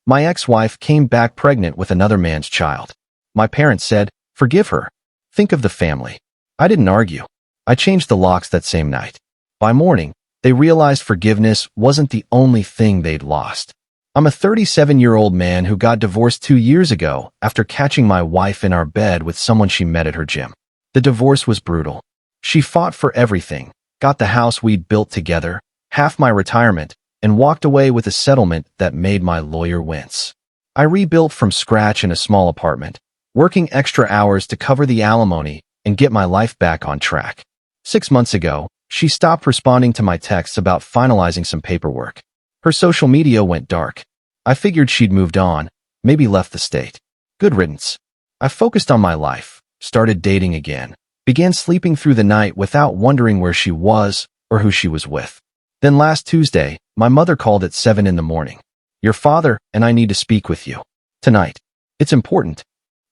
My ex-wife came back pregnant with another man's child. My parents said, "Forgive her. Think of the family." I didn't argue. I changed the locks that same night. By morning, they realized forgiveness wasn't the only thing they'd lost. I'm a 37-year-old man who got divorced 2 years ago after catching my wife in our bed with someone she met at her gym. The divorce was brutal. She fought for everything, got the house we'd built together, half my retirement, and walked away with a settlement that made my lawyer wince. I rebuilt from scratch in a small apartment, working extra hours to cover the alimony and get my life back on track. 6 months ago, she stopped responding to my texts about finalizing some paperwork. Her social media went dark. I figured she'd moved on, maybe left the state. Good riddance. I focused on my life, started dating again, began sleeping through the night without wondering where she was or who she was with. Then last Tuesday, my mother called at 7 in the morning. "Your father and I need to speak with you. Tonight. It's important."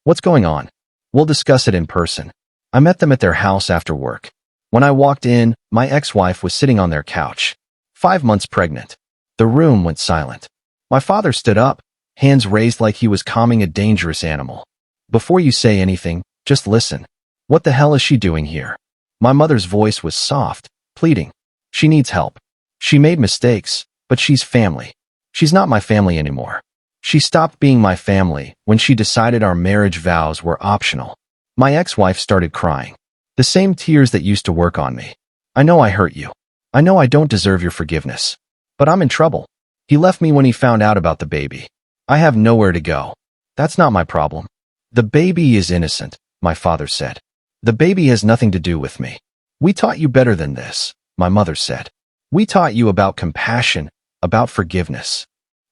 "What's going on?" "We'll discuss it in person." I met them at their house after work. When I walked in, my ex-wife was sitting on their couch, 5 months pregnant. The room went silent. My father stood up, hands raised like he was calming a dangerous animal. "Before you say anything, just listen. What the hell is she doing here?" My mother's voice was soft, pleading. "She needs help. She made mistakes, but she's family. She's not my family anymore. She stopped being my family when she decided our marriage vows were optional." My ex-wife started crying. The same tears that used to work on me. "I know I hurt you. I know I don't deserve your forgiveness. But I'm in trouble. He left me when he found out about the baby. I have nowhere to go. That's not my problem." "The baby is innocent," my father said. "The baby has nothing to do with me." "We taught you better than this," my mother said. "We taught you about compassion, about forgiveness.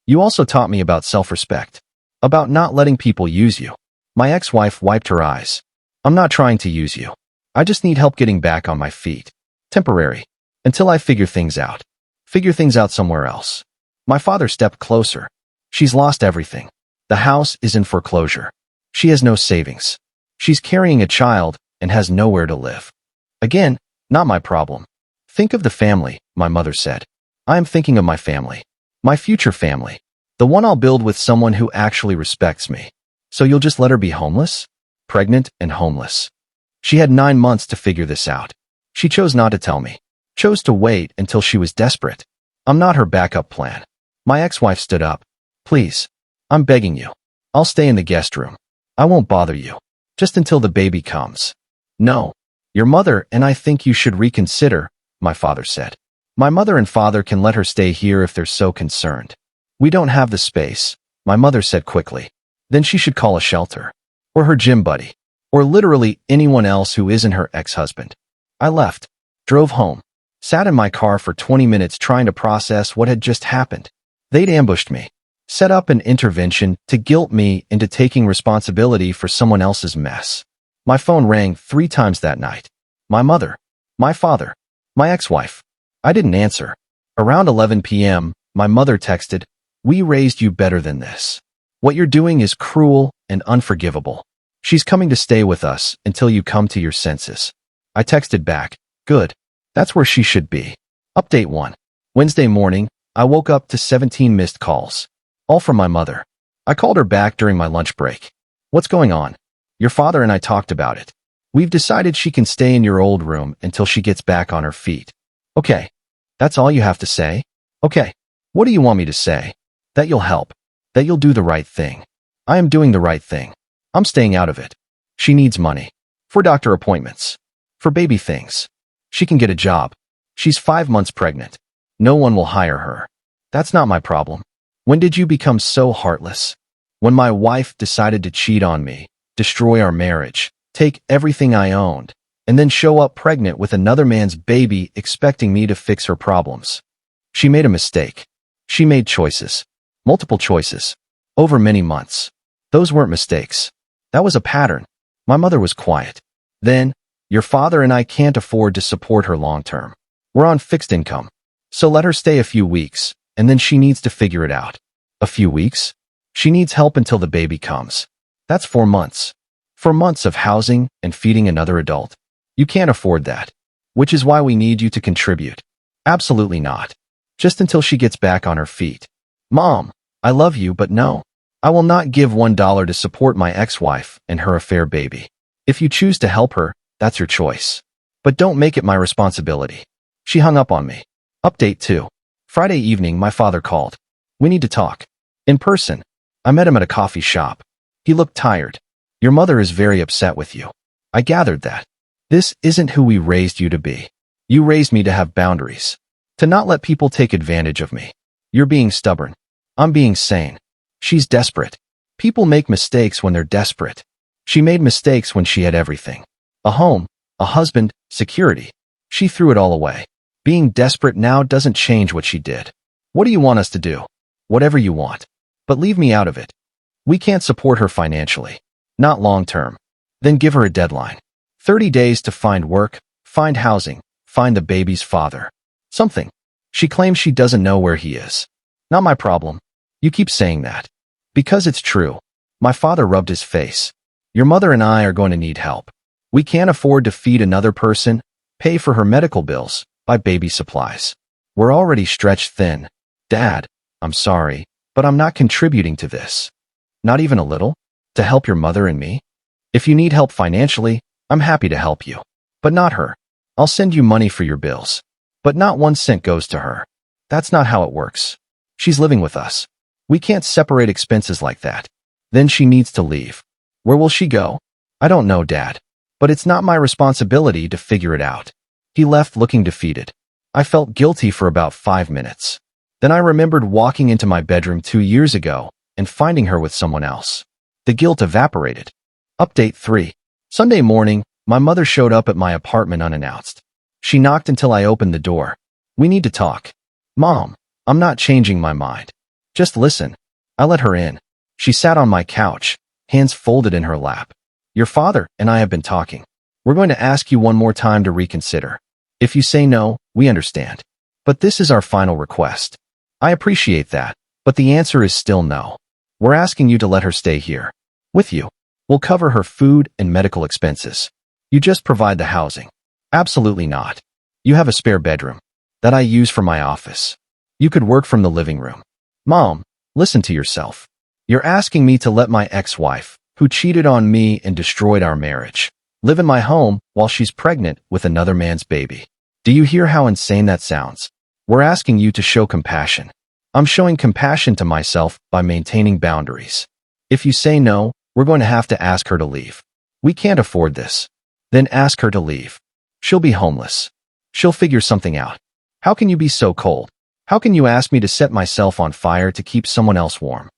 You also taught me about self-respect, about not letting people use you." My ex-wife wiped her eyes. "I'm not trying to use you. I just need help getting back on my feet. Temporary. Until I figure things out. Figure things out somewhere else." My father stepped closer. "She's lost everything. The house is in foreclosure. She has no savings. She's carrying a child and has nowhere to live. Again, not my problem. Think of the family," my mother said. "I am thinking of my family. My future family. The one I'll build with someone who actually respects me. So you'll just let her be homeless? Pregnant and homeless." She had 9 months to figure this out. She chose not to tell me. Chose to wait until she was desperate. I'm not her backup plan. My ex-wife stood up. "Please. I'm begging you. I'll stay in the guest room. I won't bother you. Just until the baby comes." "No. Your mother and I think you should reconsider," my father said. "My mother and father can let her stay here if they're so concerned." "We don't have the space," my mother said quickly. "Then she should call a shelter. Or her gym buddy. Or literally anyone else who isn't her ex-husband." I left. Drove home. Sat in my car for 20 minutes trying to process what had just happened. They'd ambushed me. Set up an intervention to guilt me into taking responsibility for someone else's mess. My phone rang 3 times that night. My mother. My father. My ex-wife. I didn't answer. Around 11 p.m., my mother texted, "We raised you better than this. What you're doing is cruel and unforgivable. She's coming to stay with us until you come to your senses." I texted back, "Good. That's where she should be." Update 1. Wednesday morning, I woke up to 17 missed calls. All from my mother. I called her back during my lunch break. "What's going on?" "Your father and I talked about it. We've decided she can stay in your old room until she gets back on her feet." "Okay. That's all you have to say?" "Okay. What do you want me to say?" "That you'll help. That you'll do the right thing." "I am doing the right thing. I'm staying out of it." "She needs money. For doctor appointments. For baby things. She can get a job. She's 5 months pregnant. No one will hire her." "That's not my problem." "When did you become so heartless?" "When my wife decided to cheat on me, destroy our marriage, take everything I owned, and then show up pregnant with another man's baby expecting me to fix her problems. She made a mistake. She made choices. Multiple choices. Over many months. Those weren't mistakes. That was a pattern." My mother was quiet. Then, "Your father and I can't afford to support her long term. We're on fixed income. So let her stay a few weeks, and then she needs to figure it out." "A few weeks?" "She needs help until the baby comes. That's 4 months. 4 months of housing and feeding another adult. You can't afford that. Which is why we need you to contribute." "Absolutely not. Just until she gets back on her feet." "Mom, I love you, but no. I will not give $1 to support my ex-wife and her affair baby. If you choose to help her, that's your choice. But don't make it my responsibility. She hung up on me. Update 2. Friday evening, my father called. We need to talk. In person. I met him at a coffee shop. He looked tired. Your mother is very upset with you. I gathered that. This isn't who we raised you to be. You raised me to have boundaries. To not let people take advantage of me. You're being stubborn. I'm being sane. She's desperate. People make mistakes when they're desperate. She made mistakes when she had everything. A home, a husband, security. She threw it all away. Being desperate now doesn't change what she did. What do you want us to do? Whatever you want. But leave me out of it. We can't support her financially. Not long term. Then give her a deadline. 30 days to find work, find housing, find the baby's father. Something. She claims she doesn't know where he is. Not my problem. You keep saying that. Because it's true. My father rubbed his face. Your mother and I are going to need help. We can't afford to feed another person, pay for her medical bills, buy baby supplies. We're already stretched thin. Dad, I'm sorry, but I'm not contributing to this. Not even a little? To help your mother and me? If you need help financially, I'm happy to help you. But not her. I'll send you money for your bills. But not 1 cent goes to her. That's not how it works. She's living with us. We can't separate expenses like that. Then she needs to leave. Where will she go? I don't know, Dad. But it's not my responsibility to figure it out. He left looking defeated. I felt guilty for about 5 minutes. Then I remembered walking into my bedroom 2 years ago and finding her with someone else. The guilt evaporated. Update 3. Sunday morning, my mother showed up at my apartment unannounced. She knocked until I opened the door. We need to talk. Mom, I'm not changing my mind. Just listen. I let her in. She sat on my couch, hands folded in her lap. Your father and I have been talking. We're going to ask you one more time to reconsider. If you say no, we understand. But this is our final request. I appreciate that, but the answer is still no. We're asking you to let her stay here. With you. We'll cover her food and medical expenses. You just provide the housing. Absolutely not. You have a spare bedroom that I use for my office. You could work from the living room. Mom, listen to yourself. You're asking me to let my ex-wife, who cheated on me and destroyed our marriage, live in my home while she's pregnant with another man's baby. Do you hear how insane that sounds? We're asking you to show compassion. I'm showing compassion to myself by maintaining boundaries. If you say no, we're going to have to ask her to leave. We can't afford this. Then ask her to leave. She'll be homeless. She'll figure something out. How can you be so cold? How can you ask me to set myself on fire to keep someone else warm?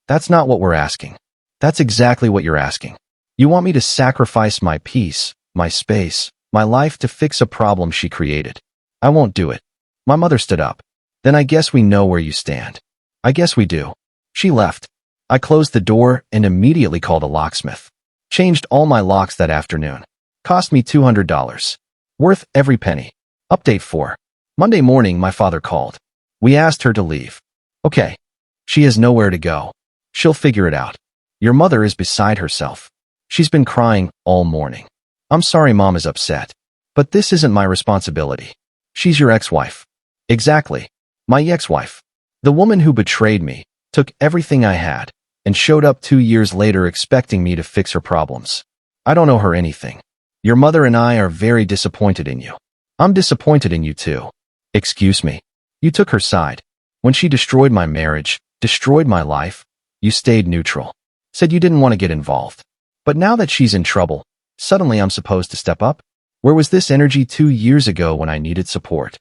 That's not what we're asking. That's exactly what you're asking. You want me to sacrifice my peace, my space, my life to fix a problem she created. I won't do it. My mother stood up. Then I guess we know where you stand. I guess we do. She left. I closed the door and immediately called a locksmith. Changed all my locks that afternoon. Cost me $200. Worth every penny. Update 4. Monday morning, my father called. We asked her to leave. Okay. She has nowhere to go. She'll figure it out. Your mother is beside herself. She's been crying all morning. I'm sorry Mom is upset. But this isn't my responsibility. She's your ex-wife. Exactly. My ex-wife. The woman who betrayed me, took everything I had, and showed up 2 years later expecting me to fix her problems. I don't owe her anything. Your mother and I are very disappointed in you. I'm disappointed in you too. Excuse me. You took her side. When she destroyed my marriage, destroyed my life, you stayed neutral. Said you didn't want to get involved. But now that she's in trouble, suddenly I'm supposed to step up? Where was this energy 2 years ago when I needed support?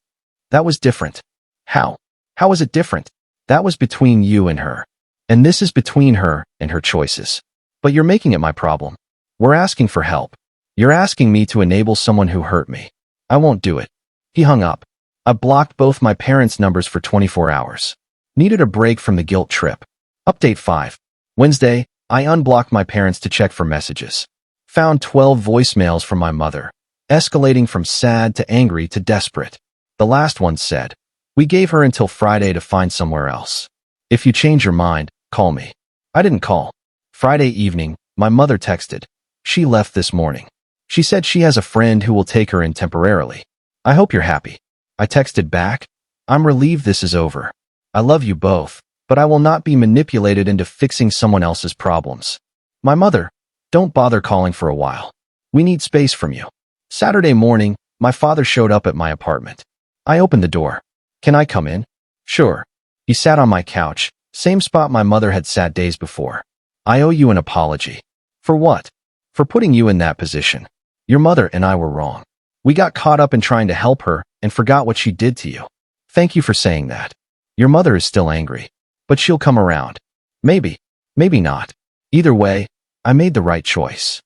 That was different. How? How was it different? That was between you and her. And this is between her and her choices. But you're making it my problem. We're asking for help. You're asking me to enable someone who hurt me. I won't do it. He hung up. I blocked both my parents' numbers for 24 hours. Needed a break from the guilt trip. Update 5. Wednesday, I unblocked my parents to check for messages. Found 12 voicemails from my mother, escalating from sad to angry to desperate. The last one said, "We gave her until Friday to find somewhere else. If you change your mind, call me." I didn't call. Friday evening, my mother texted. She left this morning. She said she has a friend who will take her in temporarily. I hope you're happy. I texted back. I'm relieved this is over. I love you both, but I will not be manipulated into fixing someone else's problems. My mother, don't bother calling for a while. We need space from you. Saturday morning, my father showed up at my apartment. I opened the door. Can I come in? Sure. He sat on my couch, same spot my mother had sat days before. I owe you an apology. For what? For putting you in that position. Your mother and I were wrong. We got caught up in trying to help her and forgot what she did to you. Thank you for saying that. Your mother is still angry, but she'll come around. Maybe, maybe not. Either way, I made the right choice.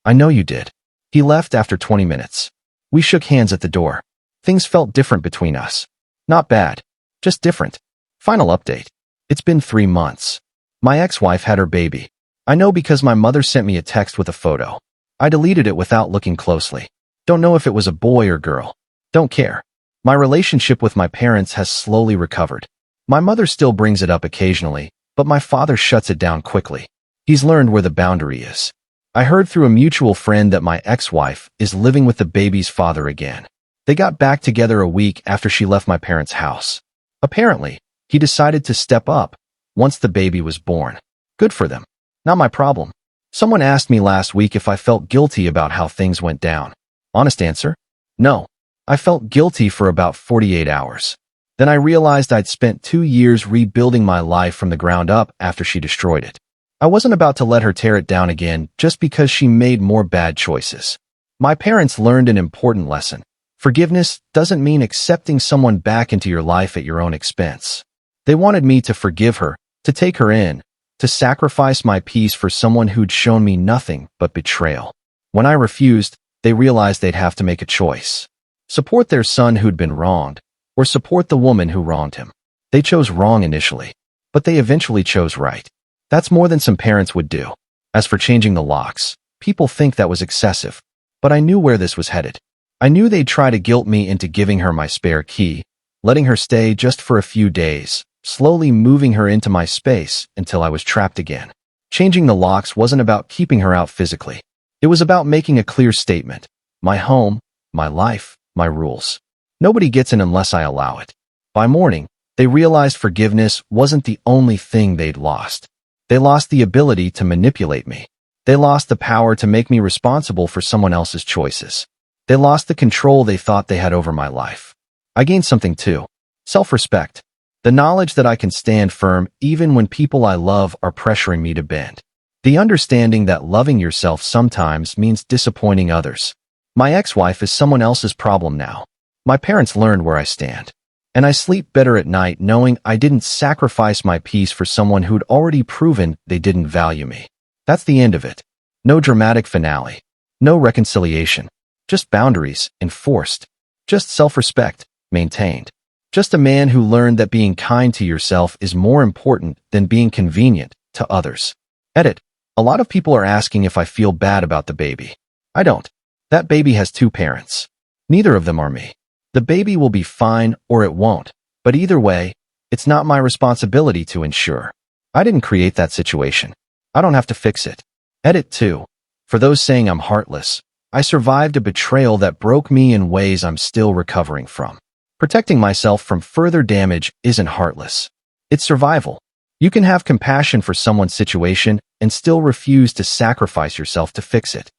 I know you did. He left after 20 minutes. We shook hands at the door. Things felt different between us. Not bad, just different. Final update. It's been 3 months. My ex-wife had her baby. I know because my mother sent me a text with a photo. I deleted it without looking closely. Don't know if it was a boy or girl. Don't care. My relationship with my parents has slowly recovered. My mother still brings it up occasionally, but my father shuts it down quickly. He's learned where the boundary is. I heard through a mutual friend that my ex-wife is living with the baby's father again. They got back together a week after she left my parents' house. Apparently, he decided to step up once the baby was born. Good for them. Not my problem. Someone asked me last week if I felt guilty about how things went down. Honest answer? No. I felt guilty for about 48 hours. Then I realized I'd spent 2 years rebuilding my life from the ground up after she destroyed it. I wasn't about to let her tear it down again just because she made more bad choices. My parents learned an important lesson. Forgiveness doesn't mean accepting someone back into your life at your own expense. They wanted me to forgive her, to take her in, to sacrifice my peace for someone who'd shown me nothing but betrayal. When I refused, they realized they'd have to make a choice. Support their son who'd been wronged, or support the woman who wronged him. They chose wrong initially, but they eventually chose right. That's more than some parents would do. As for changing the locks, people think that was excessive, but I knew where this was headed. I knew they'd try to guilt me into giving her my spare key, letting her stay just for a few days, slowly moving her into my space until I was trapped again. Changing the locks wasn't about keeping her out physically. It was about making a clear statement. My home, my life, my rules. Nobody gets in unless I allow it. By morning, they realized forgiveness wasn't the only thing they'd lost. They lost the ability to manipulate me. They lost the power to make me responsible for someone else's choices. They lost the control they thought they had over my life. I gained something too. Self-respect. The knowledge that I can stand firm even when people I love are pressuring me to bend. The understanding that loving yourself sometimes means disappointing others. My ex-wife is someone else's problem now. My parents learned where I stand. And I sleep better at night knowing I didn't sacrifice my peace for someone who'd already proven they didn't value me. That's the end of it. No dramatic finale. No reconciliation. Just boundaries enforced. Just self-respect maintained. Just a man who learned that being kind to yourself is more important than being convenient to others. Edit. A lot of people are asking if I feel bad about the baby. I don't. That baby has 2 parents. Neither of them are me. The baby will be fine or it won't, but either way, it's not my responsibility to ensure. I didn't create that situation. I don't have to fix it. Edit 2. For those saying I'm heartless, I survived a betrayal that broke me in ways I'm still recovering from. Protecting myself from further damage isn't heartless. It's survival. You can have compassion for someone's situation and still refuse to sacrifice yourself to fix it.